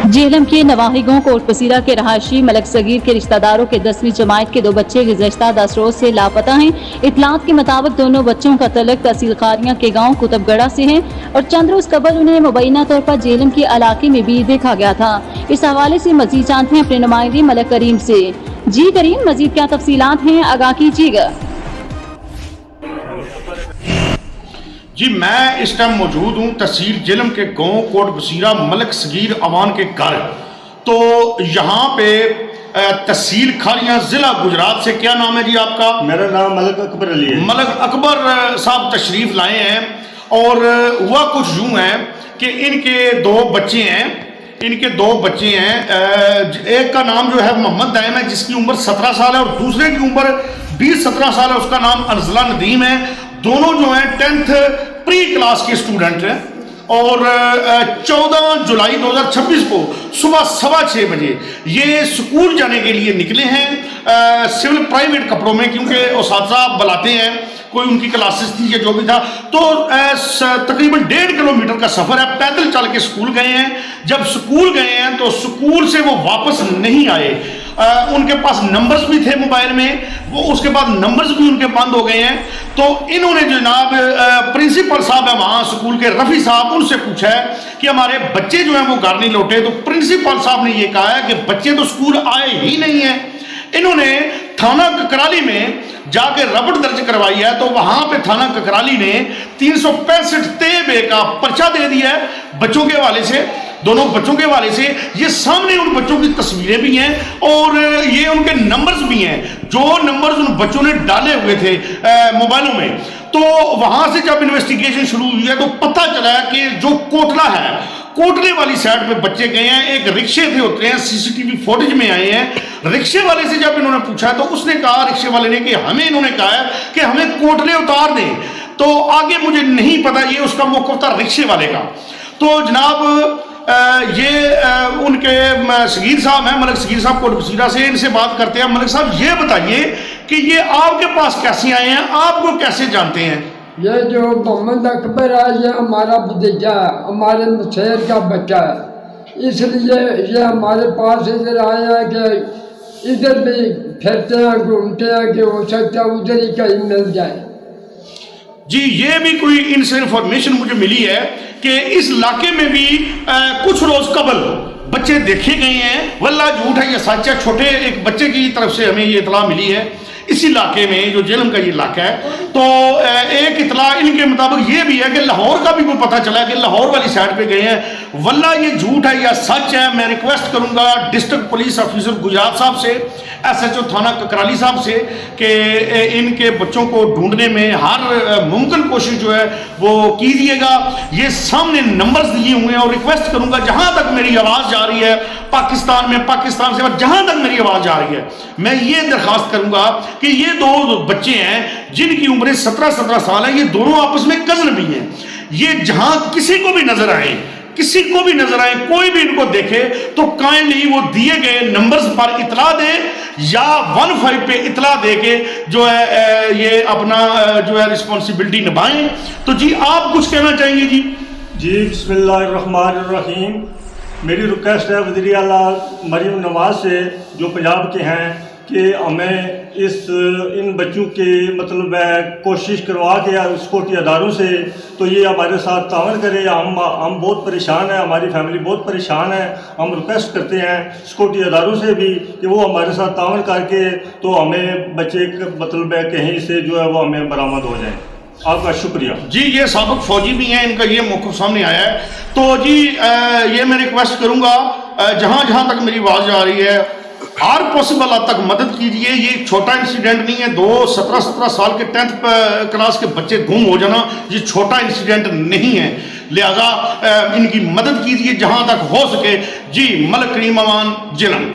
जेहलम के नवाही गांव कोट बसीरा के रहायशी मलक सगीर के रिश्तेदारों के 10वीं जमात के 2 बच्चे गुज़श्ता 10 रोज से लापता हैं। इतलात के मुताबिक दोनों बच्चों का तल्लुक तहसील खारियां के गांव कुतुबगढ़ा से है और चंद रोज कबल उन्हें मुबैना तौर पर जेहलम के इलाके में भी देखा गया था। इस हवाले से मजीद जानते हैं अपने नुमाइंदे मलक करीम से। जी करीम, मजीद क्या तफसीलात हैं, आगाह कीजिएगा। जी, मैं इस टाइम मौजूद हूँ तहसील जेहलम के गांव कोट बसीरा मलक सगीर अवान के घर। तो यहाँ पे तहसील खारियां ज़िला गुजरात से। क्या नाम है जी आपका? मेरा नाम मलक अकबर अली है। मलक अकबर साहब तशरीफ़ लाए हैं और हुआ कुछ यूँ है कि इनके 2 बच्चे हैं। एक का नाम जो है मोहम्मद दायम है जिसकी उम्र 17 साल है और दूसरे की उम्र 20-17 साल है, उसका नाम अनजला नदीम है। दोनों जो हैं 10th प्री क्लास के स्टूडेंट हैं और 14 जुलाई 2026 को सुबह 6:15 बजे ये स्कूल जाने के लिए निकले हैं सिविल प्राइवेट कपड़ों में, क्योंकि उस्ताद बुलाते हैं, कोई उनकी क्लासेस थी या जो भी था। तो तकरीबन 1.5 किलोमीटर का सफ़र है, पैदल चल के स्कूल गए हैं। जब स्कूल गए हैं तो स्कूल से वो वापस नहीं आए। उनके पास नंबर्स भी थे मोबाइल में, वो उसके बाद नंबर्स भी उनके बंद हो गए हैं। तो इन्होंने जनाब प्रिंसिपल साहब है वहाँ स्कूल के, रफ़ी साहब, उनसे पूछा है कि हमारे बच्चे जो हैं वो घर नहीं लौटे। तो प्रिंसिपल साहब ने ये कहा है कि बच्चे तो स्कूल आए ही नहीं हैं। इन्होंने थाना ककराली में जाके रपट दर्ज करवाई है, तो वहाँ पे थाना ककराली ने 365 तेबे का पर्चा दे दिया है बच्चों के हवाले से, दोनों बच्चों के हवाले से। ये सामने उन बच्चों की तस्वीरें भी हैं और ये उनके नंबर्स भी हैं, जो नंबर्स उन बच्चों ने डाले हुए थे मोबाइलों में। तो वहाँ से जब इन्वेस्टिगेशन शुरू हुई है तो पता चला है कि जो कोटला है, कोटले वाली साइड पे बच्चे गए हैं। एक रिक्शे थे होते हैं, सीसीटीवी फुटेज में आए हैं। रिक्शे वाले से जब इन्होंने पूछा तो उसने कहा, रिक्शे वाले ने, कि इन्होंने कहा है कि हमें कोटले उतार दें। तो आगे मुझे नहीं पता, ये उसका मौक़िफ़ था रिक्शे वाले का। तो जनाब उनके सगीर साहब हैं, मलक सगीर साहब कोट बसीरा से, इनसे बात करते हैं। मलक साहब, ये बताइए कि ये आपके पास कैसे आए हैं, आपको कैसे जानते हैं? ये जो मोहम्मद अकबर है ये हमारा भतीजा है, हमारे शेर का बच्चा है, इसलिए ये हमारे पास इधर आए हैं कि इधर भी फिरते हैं, घूमते हैं, कि हो सकता है उधर ही कहीं मिल जाए। जी, ये भी कोई इनसे इंफॉर्मेशन मुझे मिली है कि इस इलाके में भी कुछ रोज कबल बच्चे देखे गए हैं। वल्ला झूठ है या सच है, छोटे एक बच्चे की तरफ से हमें ये इतला मिली है इस इलाके में, जो जेहलम का ये इलाका है। तो एक इतला इनके मुताबिक ये भी है कि लाहौर का भी कोई पता चला कि लाहौर वाली साइड पे गए हैं। वल्ला ये झूठ है या सच है, मैं रिक्वेस्ट करूंगा डिस्ट्रिक्ट पुलिस ऑफिसर गुजरात साहब से, SHO थाना ककराली साहब से, कि इनके बच्चों को ढूंढने में हर मुमकिन कोशिश जो है वो कीजिएगा। ये सामने नंबर्स दिए हुए हैं और रिक्वेस्ट करूंगा, जहां तक मेरी आवाज़ जा रही है पाकिस्तान में, पाकिस्तान से जहां तक मेरी आवाज़ जा रही है, मैं ये दरख्वास्त करूंगा कि ये 2 बच्चे हैं जिनकी उम्र 17 साल है, ये दोनों आपस में कजन भी हैं। ये जहां किसी को भी नजर आए, कोई भी इनको देखे तो काइंडली वो दिए गए नंबर्स पर इतला दे या 15 पे इतला दे के जो है ये अपना जो है रिस्पॉन्सिबिलिटी निभाएं। तो जी, आप कुछ कहना चाहेंगे? जी बिस्मिल्लाहिर्रहमानिर्रहीम। मेरी रिक्वेस्ट है वज़ीर आला मरीम नवाज से, जो पंजाब के हैं, कि हमें इन बच्चों के मतलब कोशिश करवा के सिक्योरिटी अदारों से तो ये हमारे साथ तावन करे। हम बहुत परेशान हैं, हमारी फैमिली बहुत परेशान है। हम रिक्वेस्ट करते हैं सिक्योरिटी अदारों से भी कि वो हमारे साथ तावन करके तो हमें बच्चे मतलब कहीं से जो है वो हमें बरामद हो जाए। आपका शुक्रिया जी। ये साबिक फौजी भी हैं, इनका ये मौक़िफ़ सामने आया है। तो जी, ये मैं रिक्वेस्ट करूँगा, जहाँ तक मेरी आवाज़ आ रही है, हर पॉसिबल हद तक मदद कीजिए। ये छोटा इंसिडेंट नहीं है, 2 17 साल के 10th क्लास के बच्चे गुम हो जाना ये छोटा इंसिडेंट नहीं है, लिहाजा इनकी मदद कीजिए जहां तक हो सके। जी, मलक करीम अवान, जेहलम।